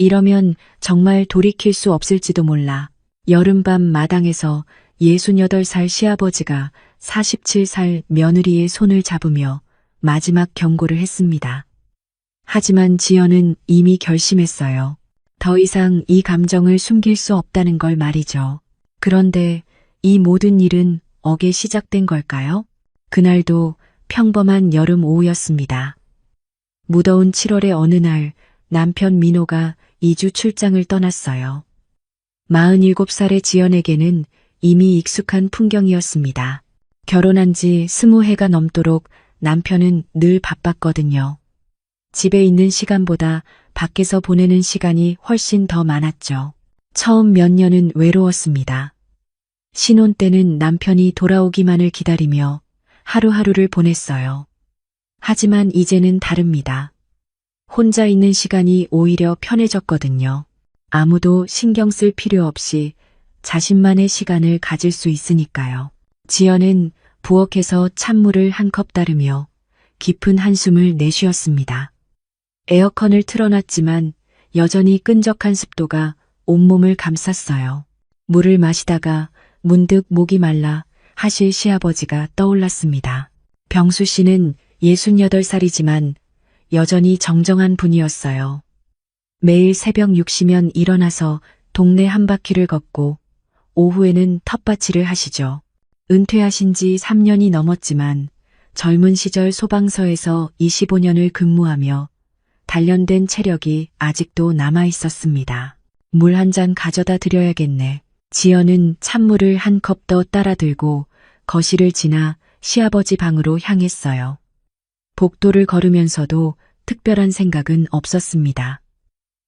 이러면 정말 돌이킬 수 없을지도 몰라. 여름밤 마당에서 68살 시아버지가 47살 며느리의 손을 잡으며 마지막 경고를 했습니다. 하지만 지연은 이미 결심했어요. 더 이상 이 감정을 숨길 수 없다는 걸 말이죠. 그런데 이 모든 일은 어게 시작된 걸까요? 그날도 평범한 여름 오후였습니다. 무더운 7월의 어느 날 남편 민호가 2주 출장을 떠났어요. 47살의 지연에게는 이미 익숙한 풍경이었습니다. 결혼한 지 20해가 넘도록 남편은 늘 바빴거든요. 집에 있는 시간보다 밖에서 보내는 시간이 훨씬 더 많았죠. 처음 몇 년은 외로웠습니다. 신혼 때는 남편이 돌아오기만을 기다리며 하루하루를 보냈어요. 하지만 이제는 다릅니다. 혼자 있는 시간이 오히려 편해졌거든요. 아무도 신경 쓸 필요 없이 자신만의 시간을 가질 수 있으니까요. 지연은 부엌에서 찬물을 한 컵 따르며 깊은 한숨을 내쉬었습니다. 에어컨을 틀어놨지만 여전히 끈적한 습도가 온몸을 감쌌어요. 물을 마시다가 문득 목이 말라 하실 시아버지가 떠올랐습니다. 병수 씨는 68살이지만 여전히 정정한 분이었어요. 매일 새벽 6시면 일어나서 동네 한 바퀴를 걷고 오후에는 텃밭일을 하시죠. 은퇴하신 지 3년이 넘었지만 젊은 시절 소방서에서 25년을 근무하며 단련된 체력이 아직도 남아 있었습니다. 물 한 잔 가져다 드려야겠네. 지연은 찬물을 한 컵 더 따라 들고 거실을 지나 시아버지 방으로 향했어요. 복도를 걸으면서도 특별한 생각은 없었습니다.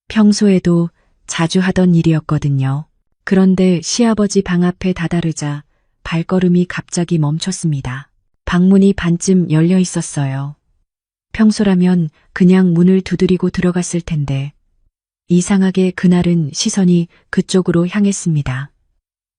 평소에도 자주 하던 일이었거든요. 그런데 시아버지 방 앞에 다다르자 발걸음이 갑자기 멈췄습니다. 방문이 반쯤 열려 있었어요. 평소라면 그냥 문을 두드리고 들어갔을 텐데 이상하게 그날은 시선이 그쪽으로 향했습니다.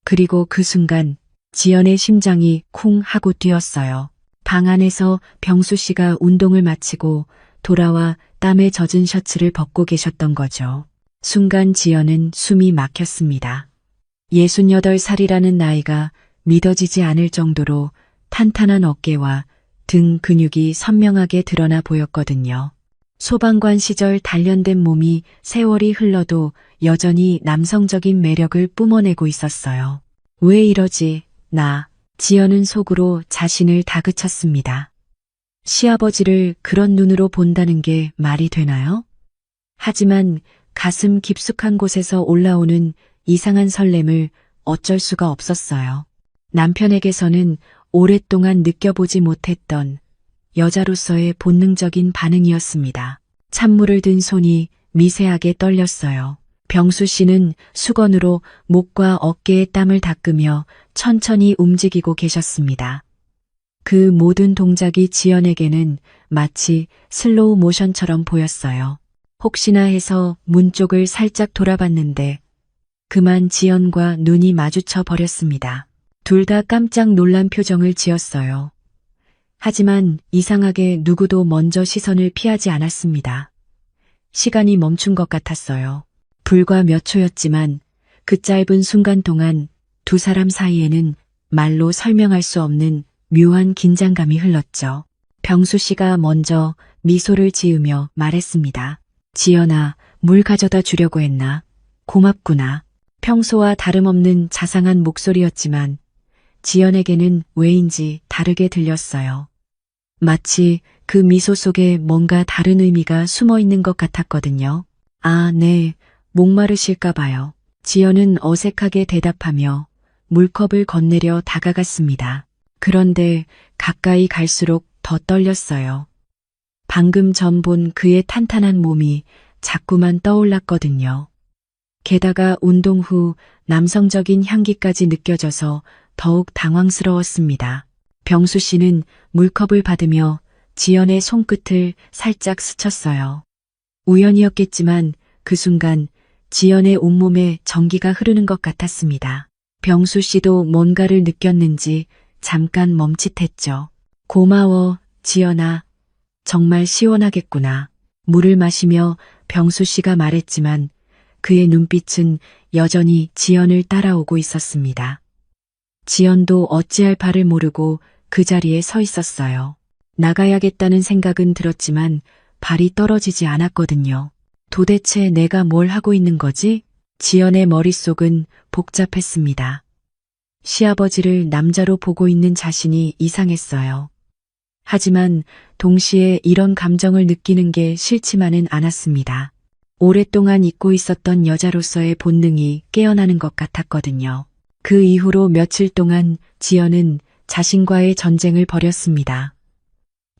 그리고 그 순간 지연의 심장이 쿵 하고 뛰었어요. 방 안에서 병수 씨가 운동을 마치고 돌아와 땀에 젖은 셔츠를 벗고 계셨던 거죠. 순간 지연은 숨이 막혔습니다. 68살이라는 나이가 믿어지지 않을 정도로 탄탄한 어깨와 등 근육이 선명하게 드러나 보였거든요. 소방관 시절 단련된 몸이 세월이 흘러도 여전히 남성적인 매력을 뿜어내고 있었어요. 왜 이러지, 나. 지연은 속으로 자신을 다그쳤습니다. 시아버지를 그런 눈으로 본다는 게 말이 되나요? 하지만 가슴 깊숙한 곳에서 올라오는 이상한 설렘을 어쩔 수가 없었어요. 남편에게서는 오랫동안 느껴보지 못했던 여자로서의 본능적인 반응이었습니다. 찬물을 든 손이 미세하게 떨렸어요. 병수 씨는 수건으로 목과 어깨의 땀을 닦으며 천천히 움직이고 계셨습니다. 그 모든 동작이 지연에게는 마치 슬로우 모션처럼 보였어요. 혹시나 해서 문 쪽을 살짝 돌아봤는데 그만 지연과 눈이 마주쳐 버렸습니다. 둘 다 깜짝 놀란 표정을 지었어요. 하지만 이상하게 누구도 먼저 시선을 피하지 않았습니다. 시간이 멈춘 것 같았어요. 불과 몇 초였지만 그 짧은 순간 동안 두 사람 사이에는 말로 설명할 수 없는 묘한 긴장감이 흘렀죠. 병수 씨가 먼저 미소를 지으며 말했습니다. 지연아, 물 가져다 주려고 했나? 고맙구나. 평소와 다름없는 자상한 목소리였지만 지연에게는 왜인지 다르게 들렸어요. 마치 그 미소 속에 뭔가 다른 의미가 숨어 있는 것 같았거든요. 아, 네, 목마르실까 봐요. 지연은 어색하게 대답하며 물컵을 건네려 다가갔습니다. 그런데 가까이 갈수록 더 떨렸어요. 방금 전 본 그의 탄탄한 몸이 자꾸만 떠올랐거든요. 게다가 운동 후 남성적인 향기까지 느껴져서 더욱 당황스러웠습니다. 병수 씨는 물컵을 받으며 지연의 손끝을 살짝 스쳤어요. 우연이었겠지만 그 순간 지연의 온몸에 전기가 흐르는 것 같았습니다. 병수 씨도 뭔가를 느꼈는지 잠깐 멈칫했죠. 고마워, 지연아. 정말 시원하겠구나. 물을 마시며 병수 씨가 말했지만 그의 눈빛은 여전히 지연을 따라오고 있었습니다. 지연도 어찌할 바를 모르고 그 자리에 서 있었어요. 나가야겠다는 생각은 들었지만 발이 떨어지지 않았거든요. 도대체 내가 뭘 하고 있는 거지? 지연의 머릿속은 복잡했습니다. 시아버지를 남자로 보고 있는 자신이 이상했어요. 하지만 동시에 이런 감정을 느끼는 게 싫지만은 않았습니다. 오랫동안 잊고 있었던 여자로서의 본능이 깨어나는 것 같았거든요. 그 이후로 며칠 동안 지연은 자신과의 전쟁을 벌였습니다.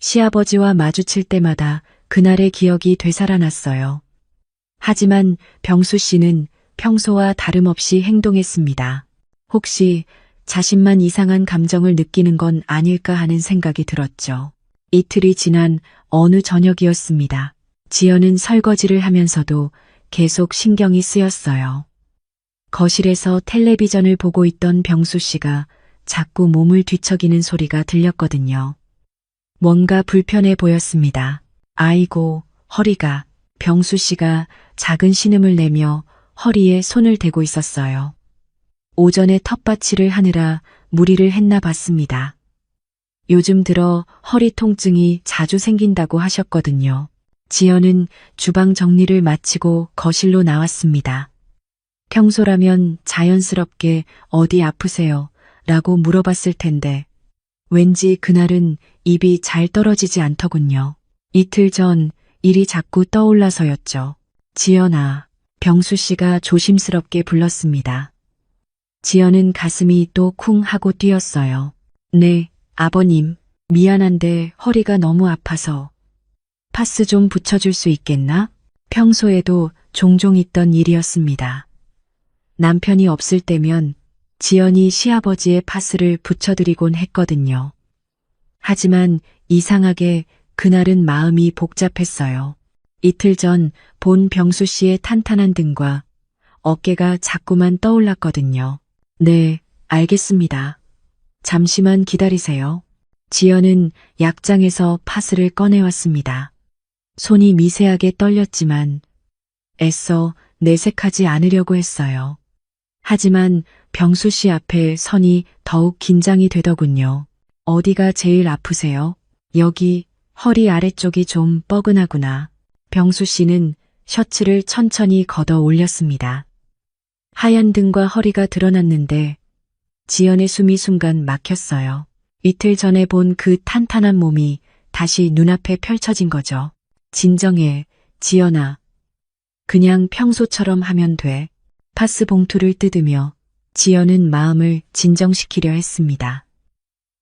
시아버지와 마주칠 때마다 그날의 기억이 되살아났어요. 하지만 병수 씨는 평소와 다름없이 행동했습니다. 혹시 자신만 이상한 감정을 느끼는 건 아닐까 하는 생각이 들었죠. 이틀이 지난 어느 저녁이었습니다. 지연은 설거지를 하면서도 계속 신경이 쓰였어요. 거실에서 텔레비전을 보고 있던 병수 씨가 자꾸 몸을 뒤척이는 소리가 들렸거든요. 뭔가 불편해 보였습니다. 아이고, 허리가. 병수 씨가 작은 신음을 내며 허리에 손을 대고 있었어요. 오전에 텃밭일을 하느라 무리를 했나 봤습니다. 요즘 들어 허리 통증이 자주 생긴다고 하셨거든요. 지연은 주방 정리를 마치고 거실로 나왔습니다. 평소라면 자연스럽게 어디 아프세요? 라고 물어봤을 텐데 왠지 그날은 입이 잘 떨어지지 않더군요. 이틀 전 일이 자꾸 떠올라서였죠. 지연아, 병수 씨가 조심스럽게 불렀습니다. 지연은 가슴이 또 쿵 하고 뛰었어요. 네, 아버님. 미안한데 허리가 너무 아파서. 파스 좀 붙여줄 수 있겠나? 평소에도 종종 있던 일이었습니다. 남편이 없을 때면 지연이 시아버지의 파스를 붙여드리곤 했거든요. 하지만 이상하게 그날은 마음이 복잡했어요. 이틀 전 본 병수 씨의 탄탄한 등과 어깨가 자꾸만 떠올랐거든요. 네, 알겠습니다. 잠시만 기다리세요. 지연은 약장에서 파스를 꺼내왔습니다. 손이 미세하게 떨렸지만 애써 내색하지 않으려고 했어요. 하지만 병수 씨 앞에 서니 더욱 긴장이 되더군요. 어디가 제일 아프세요? 여기 허리 아래쪽이 좀 뻐근하구나. 병수 씨는 셔츠를 천천히 걷어 올렸습니다. 하얀 등과 허리가 드러났는데 지연의 숨이 순간 막혔어요. 이틀 전에 본 그 탄탄한 몸이 다시 눈앞에 펼쳐진 거죠. 진정해, 지연아. 그냥 평소처럼 하면 돼. 파스 봉투를 뜯으며 지연은 마음을 진정시키려 했습니다.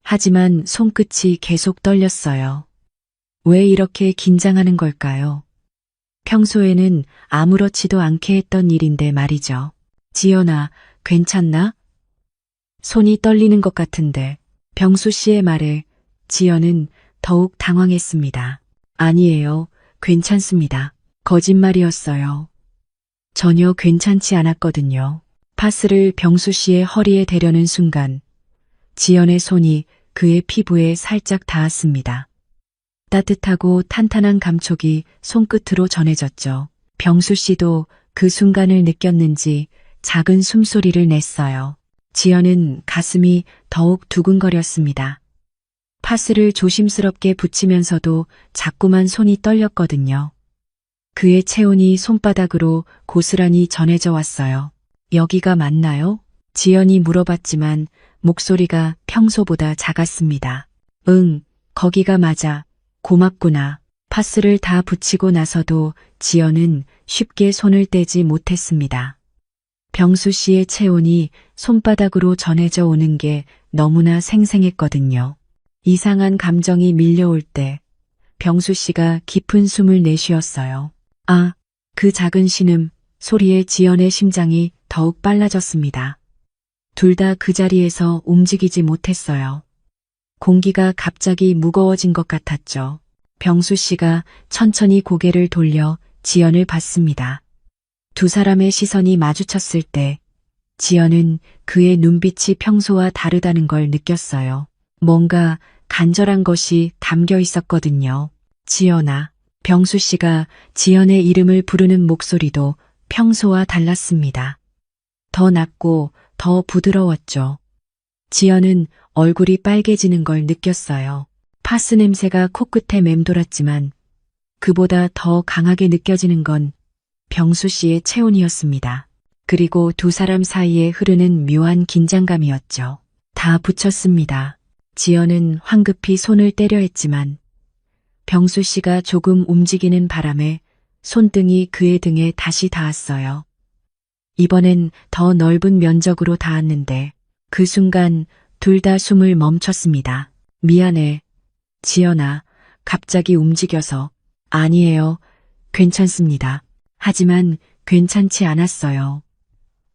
하지만 손끝이 계속 떨렸어요. 왜 이렇게 긴장하는 걸까요? 평소에는 아무렇지도 않게 했던 일인데 말이죠. 지연아, 괜찮나? 손이 떨리는 것 같은데. 병수 씨의 말에 지연은 더욱 당황했습니다. 아니에요. 괜찮습니다. 거짓말이었어요. 전혀 괜찮지 않았거든요. 파스를 병수 씨의 허리에 대려는 순간 지연의 손이 그의 피부에 살짝 닿았습니다. 따뜻하고 탄탄한 감촉이 손끝으로 전해졌죠. 병수 씨도 그 순간을 느꼈는지 작은 숨소리를 냈어요. 지연은 가슴이 더욱 두근거렸습니다. 파스를 조심스럽게 붙이면서도 자꾸만 손이 떨렸거든요. 그의 체온이 손바닥으로 고스란히 전해져 왔어요. 여기가 맞나요? 지연이 물어봤지만 목소리가 평소보다 작았습니다. 응, 거기가 맞아. 고맙구나. 파스를 다 붙이고 나서도 지연은 쉽게 손을 떼지 못했습니다. 병수 씨의 체온이 손바닥으로 전해져 오는 게 너무나 생생했거든요. 이상한 감정이 밀려올 때 병수 씨가 깊은 숨을 내쉬었어요. 아, 그 작은 신음, 소리에 지연의 심장이 더욱 빨라졌습니다. 둘 다 그 자리에서 움직이지 못했어요. 공기가 갑자기 무거워진 것 같았죠. 병수 씨가 천천히 고개를 돌려 지연을 봤습니다. 두 사람의 시선이 마주쳤을 때 지연은 그의 눈빛이 평소와 다르다는 걸 느꼈어요. 뭔가 간절한 것이 담겨 있었거든요. 지연아. 병수 씨가 지연의 이름을 부르는 목소리도 평소와 달랐습니다. 더 낮고 더 부드러웠죠. 지연은 얼굴이 빨개지는 걸 느꼈어요. 파스 냄새가 코끝에 맴돌았지만 그보다 더 강하게 느껴지는 건 병수 씨의 체온이었습니다. 그리고 두 사람 사이에 흐르는 묘한 긴장감이었죠. 다 붙였습니다. 지연은 황급히 손을 떼려 했지만 병수 씨가 조금 움직이는 바람에 손등이 그의 등에 다시 닿았어요. 이번엔 더 넓은 면적으로 닿았는데 그 순간 둘 다 숨을 멈췄습니다. 미안해. 지연아, 갑자기 움직여서. 아니에요. 괜찮습니다. 하지만 괜찮지 않았어요.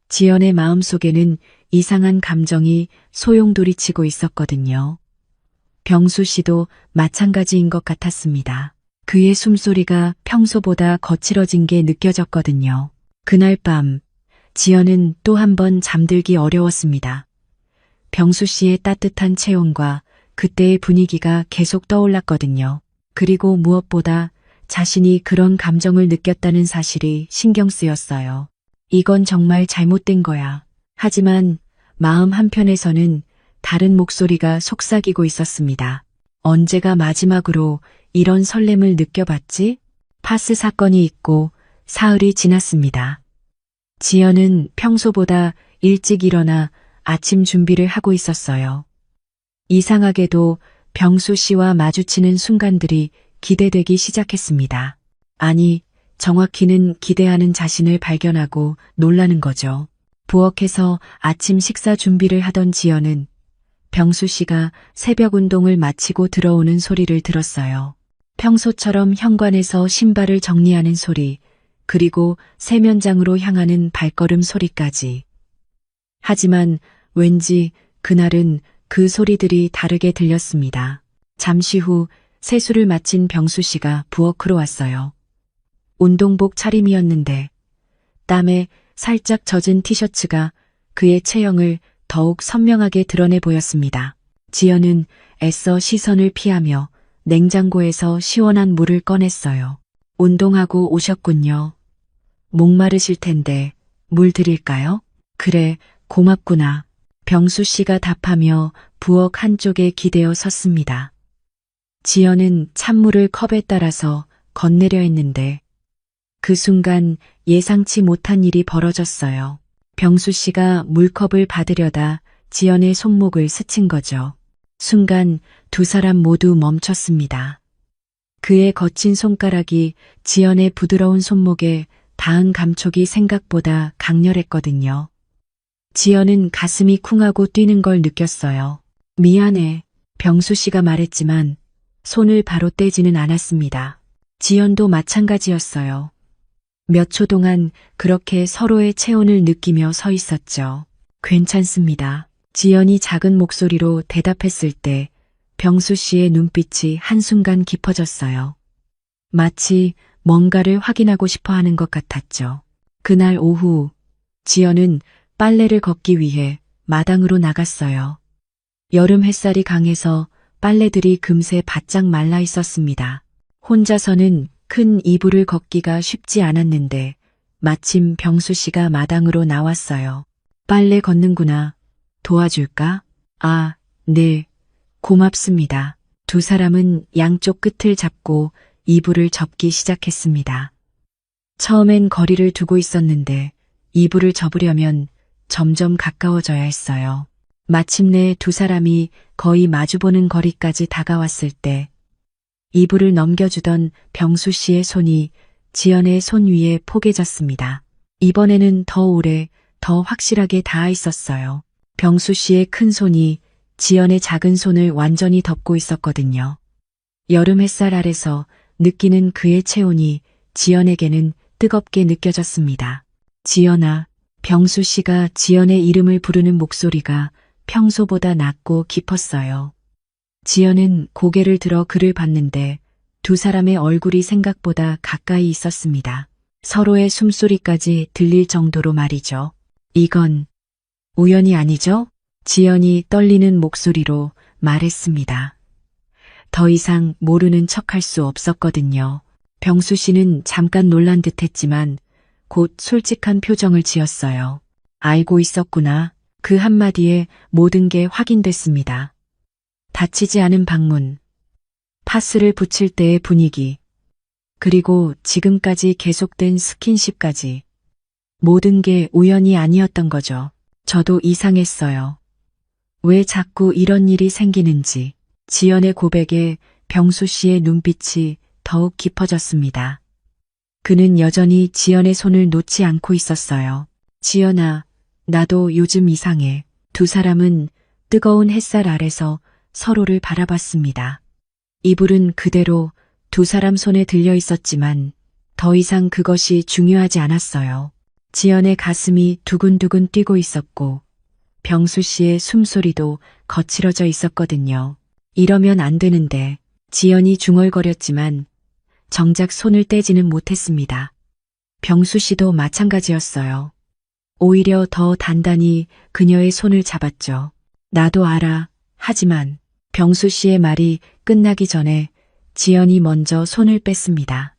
지연의 마음속에는 이상한 감정이 소용돌이치고 있었거든요. 병수 씨도 마찬가지인 것 같았습니다. 그의 숨소리가 평소보다 거칠어진 게 느껴졌거든요. 그날 밤, 지연은 또 한 번 잠들기 어려웠습니다. 병수 씨의 따뜻한 체온과 그때의 분위기가 계속 떠올랐거든요. 그리고 무엇보다 자신이 그런 감정을 느꼈다는 사실이 신경 쓰였어요. 이건 정말 잘못된 거야. 하지만 마음 한편에서는 다른 목소리가 속삭이고 있었습니다. 언제가 마지막으로 이런 설렘을 느껴봤지? 파스 사건이 있고 사흘이 지났습니다. 지연은 평소보다 일찍 일어나 아침 준비를 하고 있었어요. 이상하게도 병수 씨와 마주치는 순간들이 기대되기 시작했습니다. 아니, 정확히는 기대하는 자신을 발견하고 놀라는 거죠. 부엌에서 아침 식사 준비를 하던 지연은 병수 씨가 새벽 운동을 마치고 들어오는 소리를 들었어요. 평소처럼 현관에서 신발을 정리하는 소리, 그리고 세면장으로 향하는 발걸음 소리까지. 하지만 왠지 그날은 그 소리들이 다르게 들렸습니다. 잠시 후 세수를 마친 병수 씨가 부엌으로 왔어요. 운동복 차림이었는데 땀에 살짝 젖은 티셔츠가 그의 체형을 더욱 선명하게 드러내 보였습니다. 지연은 애써 시선을 피하며 냉장고에서 시원한 물을 꺼냈어요. 운동하고 오셨군요. 목마르실 텐데 물 드릴까요? 그래, 고맙구나. 병수 씨가 답하며 부엌 한쪽에 기대어 섰습니다. 지연은 찬물을 컵에 따라서 건네려 했는데 그 순간 예상치 못한 일이 벌어졌어요. 병수 씨가 물컵을 받으려다 지연의 손목을 스친 거죠. 순간 두 사람 모두 멈췄습니다. 그의 거친 손가락이 지연의 부드러운 손목에 닿은 감촉이 생각보다 강렬했거든요. 지연은 가슴이 쿵하고 뛰는 걸 느꼈어요. 미안해. 병수 씨가 말했지만 손을 바로 떼지는 않았습니다. 지연도 마찬가지였어요. 몇 초 동안 그렇게 서로의 체온을 느끼며 서 있었죠. 괜찮습니다. 지연이 작은 목소리로 대답했을 때 병수 씨의 눈빛이 한순간 깊어졌어요. 마치 뭔가를 확인하고 싶어 하는 것 같았죠. 그날 오후 지연은 빨래를 걷기 위해 마당으로 나갔어요. 여름 햇살이 강해서 빨래들이 금세 바짝 말라 있었습니다. 혼자서는 큰 이불을 걷기가 쉽지 않았는데 마침 병수 씨가 마당으로 나왔어요. 빨래 걷는구나. 도와줄까? 아, 네. 고맙습니다. 두 사람은 양쪽 끝을 잡고 이불을 접기 시작했습니다. 처음엔 거리를 두고 있었는데 이불을 접으려면 점점 가까워져야 했어요. 마침내 두 사람이 거의 마주보는 거리까지 다가왔을 때 이불을 넘겨주던 병수 씨의 손이 지연의 손 위에 포개졌습니다. 이번에는 더 오래, 더 확실하게 닿아 있었어요. 병수 씨의 큰 손이 지연의 작은 손을 완전히 덮고 있었거든요. 여름 햇살 아래서 느끼는 그의 체온이 지연에게는 뜨겁게 느껴졌습니다. 지연아, 병수 씨가 지연의 이름을 부르는 목소리가 평소보다 낮고 깊었어요. 지연은 고개를 들어 그를 봤는데 두 사람의 얼굴이 생각보다 가까이 있었습니다. 서로의 숨소리까지 들릴 정도로 말이죠. 이건 우연이 아니죠? 지연이 떨리는 목소리로 말했습니다. 더 이상 모르는 척할 수 없었거든요. 병수 씨는 잠깐 놀란 듯 했지만 곧 솔직한 표정을 지었어요. 알고 있었구나. 그 한마디에 모든 게 확인됐습니다. 닫히지 않은 방문, 파스를 붙일 때의 분위기, 그리고 지금까지 계속된 스킨십까지. 모든 게 우연이 아니었던 거죠. 저도 이상했어요. 왜 자꾸 이런 일이 생기는지. 지연의 고백에 병수 씨의 눈빛이 더욱 깊어졌습니다. 그는 여전히 지연의 손을 놓지 않고 있었어요. 지연아, 나도 요즘 이상해. 두 사람은 뜨거운 햇살 아래서 서로를 바라봤습니다. 이불은 그대로 두 사람 손에 들려 있었지만 더 이상 그것이 중요하지 않았어요. 지연의 가슴이 두근두근 뛰고 있었고 병수 씨의 숨소리도 거칠어져 있었거든요. 이러면 안 되는데. 지연이 중얼거렸지만 정작 손을 떼지는 못했습니다. 병수 씨도 마찬가지였어요. 오히려 더 단단히 그녀의 손을 잡았죠. 나도 알아. 하지만 병수 씨의 말이 끝나기 전에 지연이 먼저 손을 뺐습니다.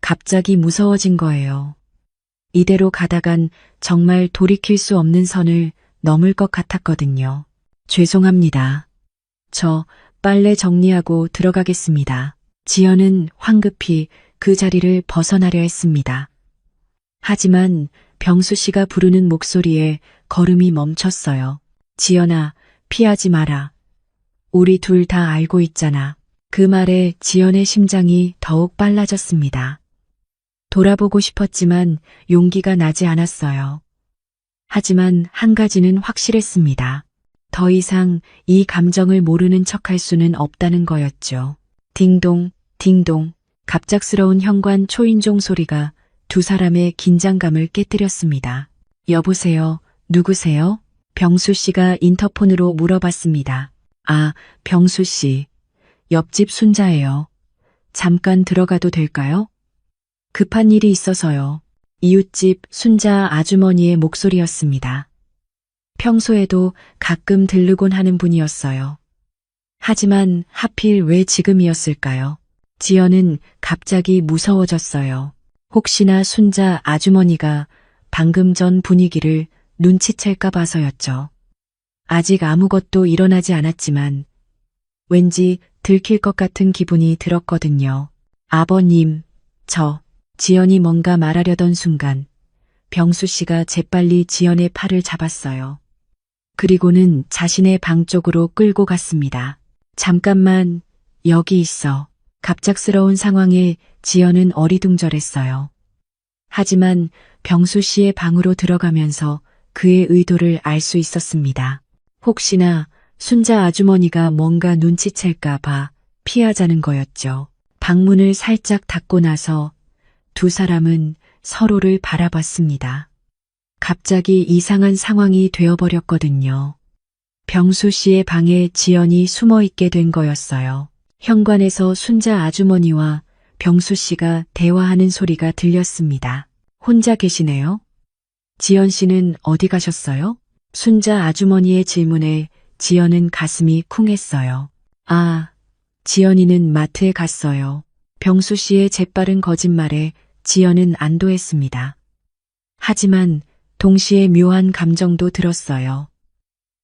갑자기 무서워진 거예요. 이대로 가다간 정말 돌이킬 수 없는 선을 넘을 것 같았거든요. 죄송합니다. 저 빨래 정리하고 들어가겠습니다. 지연은 황급히 그 자리를 벗어나려 했습니다. 하지만 병수 씨가 부르는 목소리에 걸음이 멈췄어요. 지연아, 피하지 마라. 우리 둘 다 알고 있잖아. 그 말에 지연의 심장이 더욱 빨라졌습니다. 돌아보고 싶었지만 용기가 나지 않았어요. 하지만 한 가지는 확실했습니다. 더 이상 이 감정을 모르는 척할 수는 없다는 거였죠. 딩동, 딩동, 갑작스러운 현관 초인종 소리가 두 사람의 긴장감을 깨뜨렸습니다. 여보세요, 누구세요? 병수 씨가 인터폰으로 물어봤습니다. 아, 병수 씨. 옆집 순자예요. 잠깐 들어가도 될까요? 급한 일이 있어서요. 이웃집 순자 아주머니의 목소리였습니다. 평소에도 가끔 들르곤 하는 분이었어요. 하지만 하필 왜 지금이었을까요? 지연은 갑자기 무서워졌어요. 혹시나 순자 아주머니가 방금 전 분위기를 눈치챌까 봐서였죠. 아직 아무것도 일어나지 않았지만 왠지 들킬 것 같은 기분이 들었거든요. 아버님, 지연이 뭔가 말하려던 순간 병수 씨가 재빨리 지연의 팔을 잡았어요. 그리고는 자신의 방 쪽으로 끌고 갔습니다. 잠깐만, 여기 있어. 갑작스러운 상황에 지연은 어리둥절했어요. 하지만 병수 씨의 방으로 들어가면서 그의 의도를 알 수 있었습니다. 혹시나 순자 아주머니가 뭔가 눈치챌까 봐 피하자는 거였죠. 방문을 살짝 닫고 나서 두 사람은 서로를 바라봤습니다. 갑자기 이상한 상황이 되어버렸거든요. 병수 씨의 방에 지연이 숨어 있게 된 거였어요. 현관에서 순자 아주머니와 병수 씨가 대화하는 소리가 들렸습니다. 혼자 계시네요? 지연 씨는 어디 가셨어요? 순자 아주머니의 질문에 지연은 가슴이 쿵했어요. 아, 지연이는 마트에 갔어요. 병수 씨의 재빠른 거짓말에 지연은 안도했습니다. 하지만 동시에 묘한 감정도 들었어요.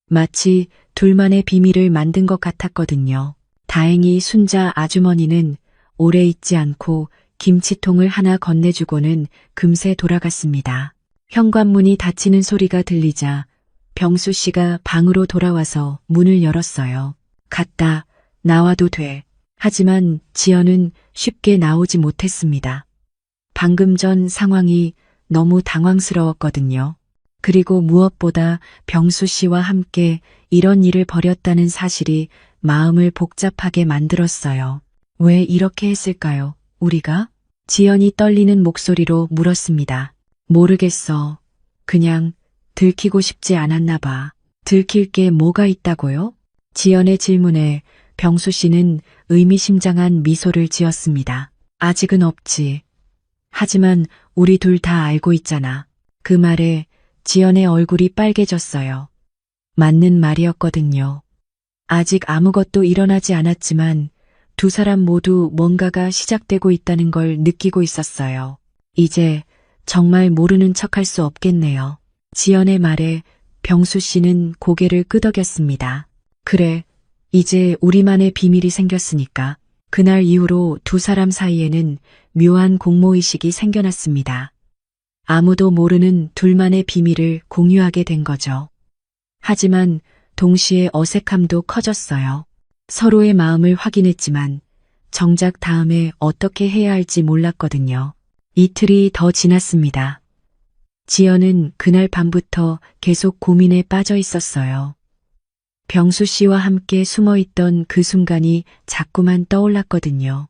마치 둘만의 비밀을 만든 것 같았거든요. 다행히 순자 아주머니는 오래 있지 않고 김치통을 하나 건네주고는 금세 돌아갔습니다. 현관문이 닫히는 소리가 들리자 병수 씨가 방으로 돌아와서 문을 열었어요. 갔다, 나와도 돼. 하지만 지연은 쉽게 나오지 못했습니다. 방금 전 상황이 너무 당황스러웠거든요. 그리고 무엇보다 병수 씨와 함께 이런 일을 벌였다는 사실이 마음을 복잡하게 만들었어요. 왜 이렇게 했을까요, 우리가? 지연이 떨리는 목소리로 물었습니다. 모르겠어. 그냥 들키고 싶지 않았나 봐. 들킬 게 뭐가 있다고요? 지연의 질문에 병수 씨는 의미심장한 미소를 지었습니다. 아직은 없지. 하지만 우리 둘 다 알고 있잖아. 그 말에 지연의 얼굴이 빨개졌어요. 맞는 말이었거든요. 아직 아무것도 일어나지 않았지만 두 사람 모두 뭔가가 시작되고 있다는 걸 느끼고 있었어요. 이제 정말 모르는 척할 수 없겠네요. 지연의 말에 병수 씨는 고개를 끄덕였습니다. 그래, 이제 우리만의 비밀이 생겼으니까. 그날 이후로 두 사람 사이에는 묘한 공모의식이 생겨났습니다. 아무도 모르는 둘만의 비밀을 공유하게 된 거죠. 하지만 동시에 어색함도 커졌어요. 서로의 마음을 확인했지만 정작 다음에 어떻게 해야 할지 몰랐거든요. 이틀이 더 지났습니다. 지연은 그날 밤부터 계속 고민에 빠져 있었어요. 병수 씨와 함께 숨어 있던 그 순간이 자꾸만 떠올랐거든요.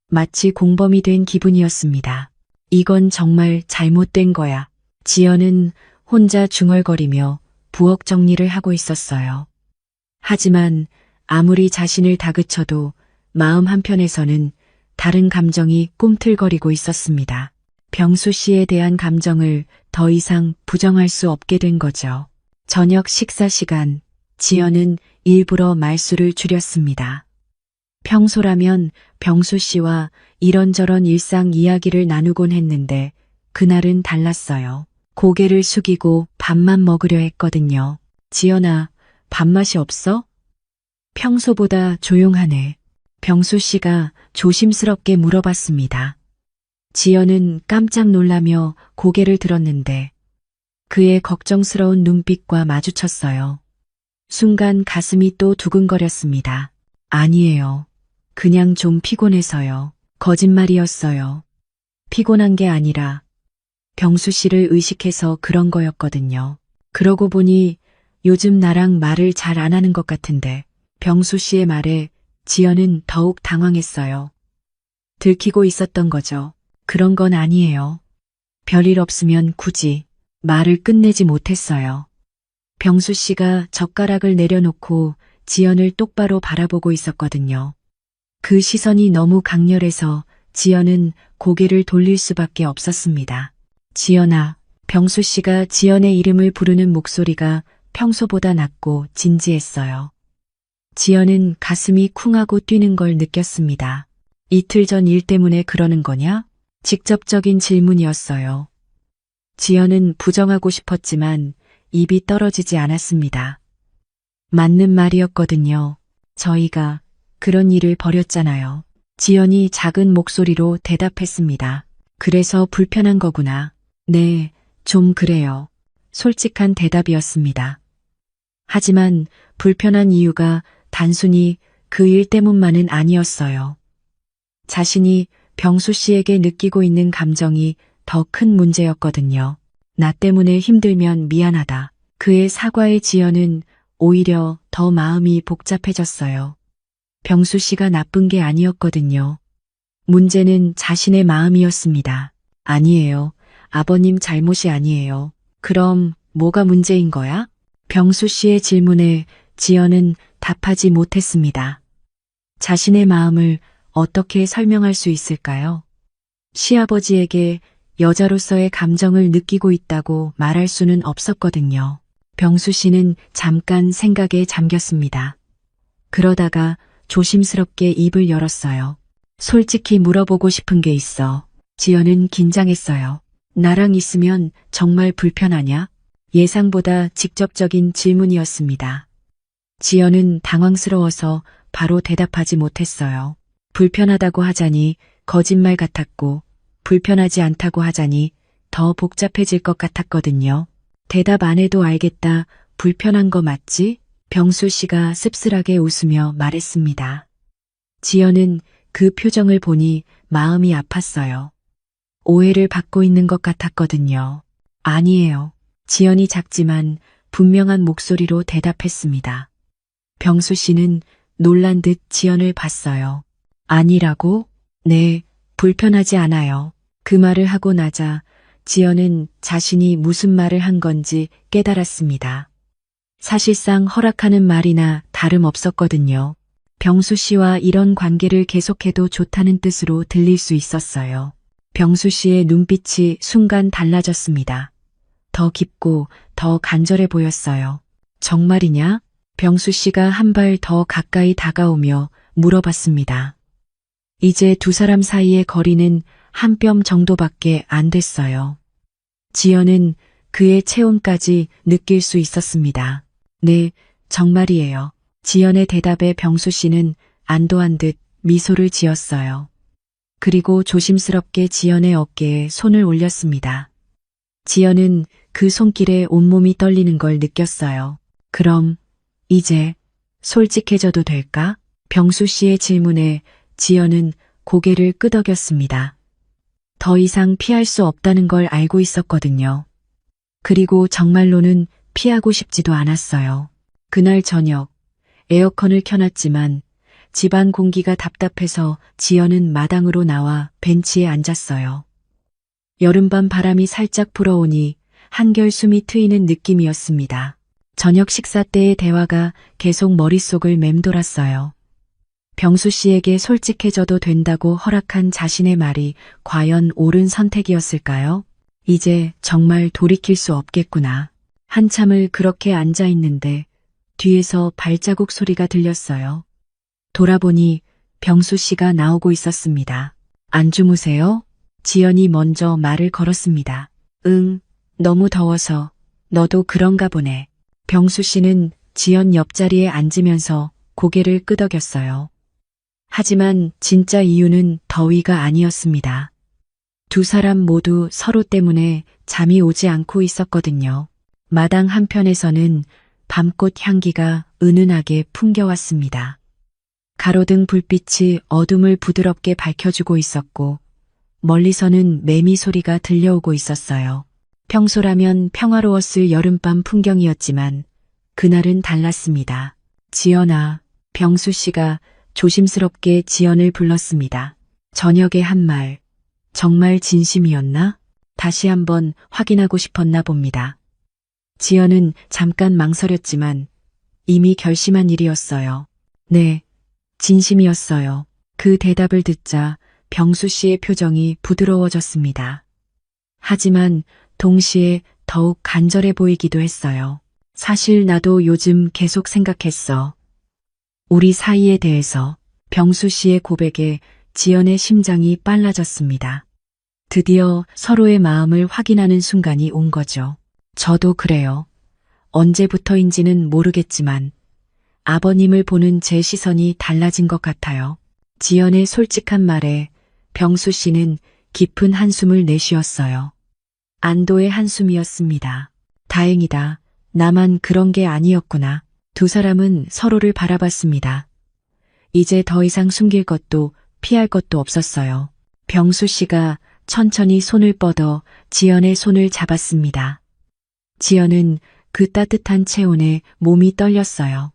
마치 공범이 된 기분이었습니다. 이건 정말 잘못된 거야. 지연은 혼자 중얼거리며 부엌 정리를 하고 있었어요. 하지만 아무리 자신을 다그쳐도 마음 한편에서는 다른 감정이 꿈틀거리고 있었습니다. 병수 씨에 대한 감정을 더 이상 부정할 수 없게 된 거죠. 저녁 식사 시간, 지연은 일부러 말수를 줄였습니다. 평소라면 병수 씨와 이런저런 일상 이야기를 나누곤 했는데 그날은 달랐어요. 고개를 숙이고 밥만 먹으려 했거든요. 지연아, 밥맛이 없어? 평소보다 조용하네. 병수 씨가 조심스럽게 물어봤습니다. 지연은 깜짝 놀라며 고개를 들었는데 그의 걱정스러운 눈빛과 마주쳤어요. 순간 가슴이 또 두근거렸습니다. 아니에요. 그냥 좀 피곤해서요. 거짓말이었어요. 피곤한 게 아니라 병수 씨를 의식해서 그런 거였거든요. 그러고 보니 요즘 나랑 말을 잘 안 하는 것 같은데 병수 씨의 말에 지연은 더욱 당황했어요. 들키고 있었던 거죠. 그런 건 아니에요. 별일 없으면 굳이 말을 끝내지 못했어요. 병수 씨가 젓가락을 내려놓고 지연을 똑바로 바라보고 있었거든요. 그 시선이 너무 강렬해서 지연은 고개를 돌릴 수밖에 없었습니다. 지연아, 병수 씨가 지연의 이름을 부르는 목소리가 평소보다 낮고 진지했어요. 지연은 가슴이 쿵하고 뛰는 걸 느꼈습니다. 이틀 전 일 때문에 그러는 거냐? 직접적인 질문이었어요. 지연은 부정하고 싶었지만 입이 떨어지지 않았습니다. 맞는 말이었거든요. 저희가 그런 일을 벌였잖아요. 지연이 작은 목소리로 대답했습니다. 그래서 불편한 거구나. 네, 좀 그래요. 솔직한 대답이었습니다. 하지만 불편한 이유가 단순히 그 일 때문만은 아니었어요. 자신이 병수 씨에게 느끼고 있는 감정이 더 큰 문제였거든요. 나 때문에 힘들면 미안하다. 그의 사과에 지연은 오히려 더 마음이 복잡해졌어요. 병수 씨가 나쁜 게 아니었거든요. 문제는 자신의 마음이었습니다. 아니에요. 아버님 잘못이 아니에요. 그럼 뭐가 문제인 거야? 병수 씨의 질문에 지연은 답하지 못했습니다. 자신의 마음을 어떻게 설명할 수 있을까요? 시아버지에게 여자로서의 감정을 느끼고 있다고 말할 수는 없었거든요. 병수 씨는 잠깐 생각에 잠겼습니다. 그러다가 조심스럽게 입을 열었어요. 솔직히 물어보고 싶은 게 있어. 지연은 긴장했어요. 나랑 있으면 정말 불편하냐? 예상보다 직접적인 질문이었습니다. 지연은 당황스러워서 바로 대답하지 못했어요. 불편하다고 하자니 거짓말 같았고 불편하지 않다고 하자니 더 복잡해질 것 같았거든요. 대답 안 해도 알겠다. 불편한 거 맞지? 병수 씨가 씁쓸하게 웃으며 말했습니다. 지연은 그 표정을 보니 마음이 아팠어요. 오해를 받고 있는 것 같았거든요. 아니에요. 지연이 작지만 분명한 목소리로 대답했습니다. 병수 씨는 놀란 듯 지연을 봤어요. 아니라고? 네, 불편하지 않아요. 그 말을 하고 나자 지연은 자신이 무슨 말을 한 건지 깨달았습니다. 사실상 허락하는 말이나 다름없었거든요. 병수 씨와 이런 관계를 계속해도 좋다는 뜻으로 들릴 수 있었어요. 병수 씨의 눈빛이 순간 달라졌습니다. 더 깊고 더 간절해 보였어요. 정말이냐? 병수 씨가 한 발 더 가까이 다가오며 물어봤습니다. 이제 두 사람 사이의 거리는 한 뼘 정도밖에 안 됐어요. 지연은 그의 체온까지 느낄 수 있었습니다. 네, 정말이에요. 지연의 대답에 병수 씨는 안도한 듯 미소를 지었어요. 그리고 조심스럽게 지연의 어깨에 손을 올렸습니다. 지연은 그 손길에 온몸이 떨리는 걸 느꼈어요. 그럼 이제 솔직해져도 될까? 병수 씨의 질문에 지연은 고개를 끄덕였습니다. 더 이상 피할 수 없다는 걸 알고 있었거든요. 그리고 정말로는 피하고 싶지도 않았어요. 그날 저녁 에어컨을 켜놨지만 집안 공기가 답답해서 지연은 마당으로 나와 벤치에 앉았어요. 여름밤 바람이 살짝 불어오니 한결 숨이 트이는 느낌이었습니다. 저녁 식사 때의 대화가 계속 머릿속을 맴돌았어요. 병수 씨에게 솔직해져도 된다고 허락한 자신의 말이 과연 옳은 선택이었을까요? 이제 정말 돌이킬 수 없겠구나. 한참을 그렇게 앉아 있는데 뒤에서 발자국 소리가 들렸어요. 돌아보니 병수 씨가 나오고 있었습니다. 안 주무세요? 지연이 먼저 말을 걸었습니다. 응, 너무 더워서. 너도 그런가 보네. 병수 씨는 지연 옆자리에 앉으면서 고개를 끄덕였어요. 하지만 진짜 이유는 더위가 아니었습니다. 두 사람 모두 서로 때문에 잠이 오지 않고 있었거든요. 마당 한편에서는 밤꽃 향기가 은은하게 풍겨왔습니다. 가로등 불빛이 어둠을 부드럽게 밝혀주고 있었고 멀리서는 매미 소리가 들려오고 있었어요. 평소라면 평화로웠을 여름밤 풍경이었지만 그날은 달랐습니다. 지연아, 병수 씨가 조심스럽게 지연을 불렀습니다. 저녁에 한 말, 정말 진심이었나? 다시 한번 확인하고 싶었나 봅니다. 지연은 잠깐 망설였지만 이미 결심한 일이었어요. 네, 진심이었어요. 그 대답을 듣자 병수 씨의 표정이 부드러워졌습니다. 하지만 동시에 더욱 간절해 보이기도 했어요. 사실 나도 요즘 계속 생각했어. 우리 사이에 대해서. 병수 씨의 고백에 지연의 심장이 빨라졌습니다. 드디어 서로의 마음을 확인하는 순간이 온 거죠. 저도 그래요. 언제부터인지는 모르겠지만 아버님을 보는 제 시선이 달라진 것 같아요. 지연의 솔직한 말에 병수 씨는 깊은 한숨을 내쉬었어요. 안도의 한숨이었습니다. 다행이다. 나만 그런 게 아니었구나. 두 사람은 서로를 바라봤습니다. 이제 더 이상 숨길 것도 피할 것도 없었어요. 병수 씨가 천천히 손을 뻗어 지연의 손을 잡았습니다. 지연은 그 따뜻한 체온에 몸이 떨렸어요.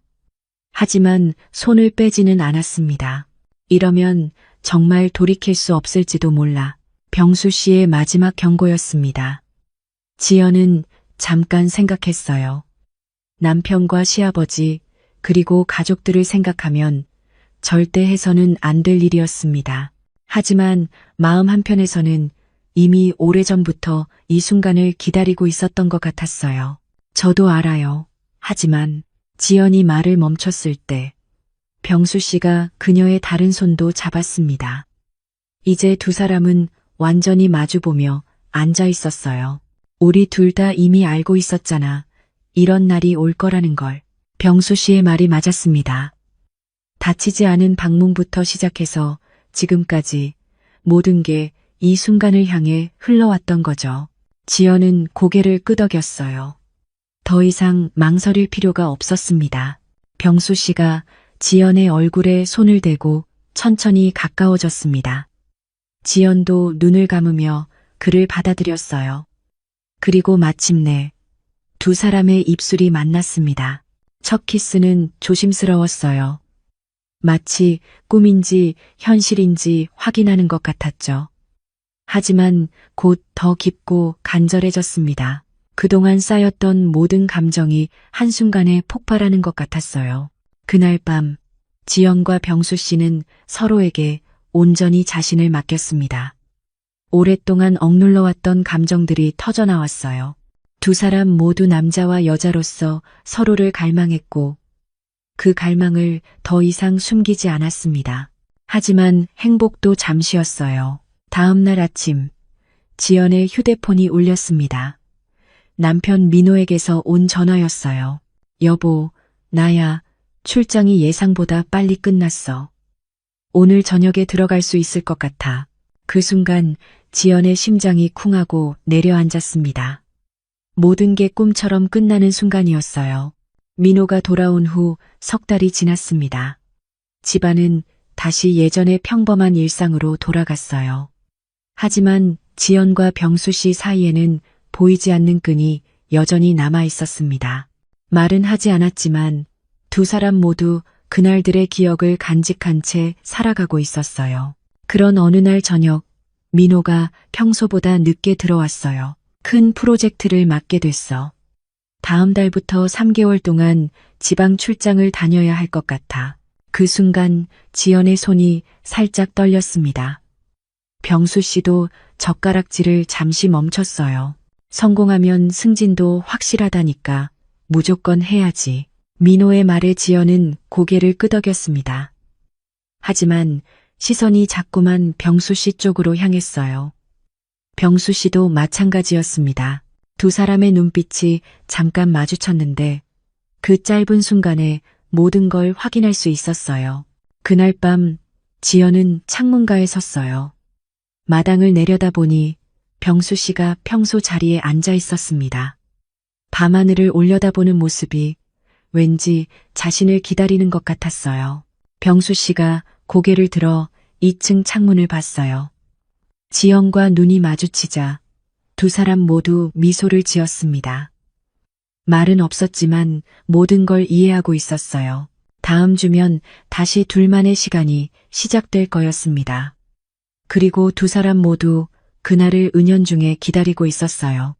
하지만 손을 빼지는 않았습니다. 이러면 정말 돌이킬 수 없을지도 몰라. 병수 씨의 마지막 경고였습니다. 지연은 잠깐 생각했어요. 남편과 시아버지 그리고 가족들을 생각하면 절대 해서는 안 될 일이었습니다. 하지만 마음 한편에서는 이미 오래전부터 이 순간을 기다리고 있었던 것 같았어요. 저도 알아요. 하지만 지연이 말을 멈췄을 때 병수 씨가 그녀의 다른 손도 잡았습니다. 이제 두 사람은 완전히 마주보며 앉아 있었어요. 우리 둘 다 이미 알고 있었잖아. 이런 날이 올 거라는 걸. 병수 씨의 말이 맞았습니다. 닫히지 않은 방문부터 시작해서 지금까지 모든 게 이 순간을 향해 흘러왔던 거죠. 지연은 고개를 끄덕였어요. 더 이상 망설일 필요가 없었습니다. 병수 씨가 지연의 얼굴에 손을 대고 천천히 가까워졌습니다. 지연도 눈을 감으며 그를 받아들였어요. 그리고 마침내 두 사람의 입술이 만났습니다. 첫 키스는 조심스러웠어요. 마치 꿈인지 현실인지 확인하는 것 같았죠. 하지만 곧 더 깊고 간절해졌습니다. 그동안 쌓였던 모든 감정이 한순간에 폭발하는 것 같았어요. 그날 밤 지연과 병수 씨는 서로에게 온전히 자신을 맡겼습니다. 오랫동안 억눌러왔던 감정들이 터져나왔어요. 두 사람 모두 남자와 여자로서 서로를 갈망했고 그 갈망을 더 이상 숨기지 않았습니다. 하지만 행복도 잠시였어요. 다음 날 아침, 지연의 휴대폰이 울렸습니다. 남편 민호에게서 온 전화였어요. 여보, 나야. 출장이 예상보다 빨리 끝났어. 오늘 저녁에 들어갈 수 있을 것 같아. 그 순간 지연의 심장이 쿵하고 내려앉았습니다. 모든 게 꿈처럼 끝나는 순간이었어요. 민호가 돌아온 후 석 달이 지났습니다. 집안은 다시 예전의 평범한 일상으로 돌아갔어요. 하지만 지연과 병수 씨 사이에는 보이지 않는 끈이 여전히 남아 있었습니다. 말은 하지 않았지만 두 사람 모두 그날들의 기억을 간직한 채 살아가고 있었어요. 그런 어느 날 저녁, 민호가 평소보다 늦게 들어왔어요. 큰 프로젝트를 맡게 됐어. 다음 달부터 3개월 동안 지방 출장을 다녀야 할 것 같아. 그 순간 지연의 손이 살짝 떨렸습니다. 병수 씨도 젓가락질을 잠시 멈췄어요. 성공하면 승진도 확실하다니까 무조건 해야지. 민호의 말에 지연은 고개를 끄덕였습니다. 하지만 시선이 자꾸만 병수 씨 쪽으로 향했어요. 병수 씨도 마찬가지였습니다. 두 사람의 눈빛이 잠깐 마주쳤는데 그 짧은 순간에 모든 걸 확인할 수 있었어요. 그날 밤 지연은 창문가에 섰어요. 마당을 내려다보니 병수 씨가 평소 자리에 앉아 있었습니다. 밤하늘을 올려다보는 모습이 왠지 자신을 기다리는 것 같았어요. 병수 씨가 고개를 들어 2층 창문을 봤어요. 지연과 눈이 마주치자 두 사람 모두 미소를 지었습니다. 말은 없었지만 모든 걸 이해하고 있었어요. 다음 주면 다시 둘만의 시간이 시작될 거였습니다. 그리고 두 사람 모두 그날을 은연중에 기다리고 있었어요.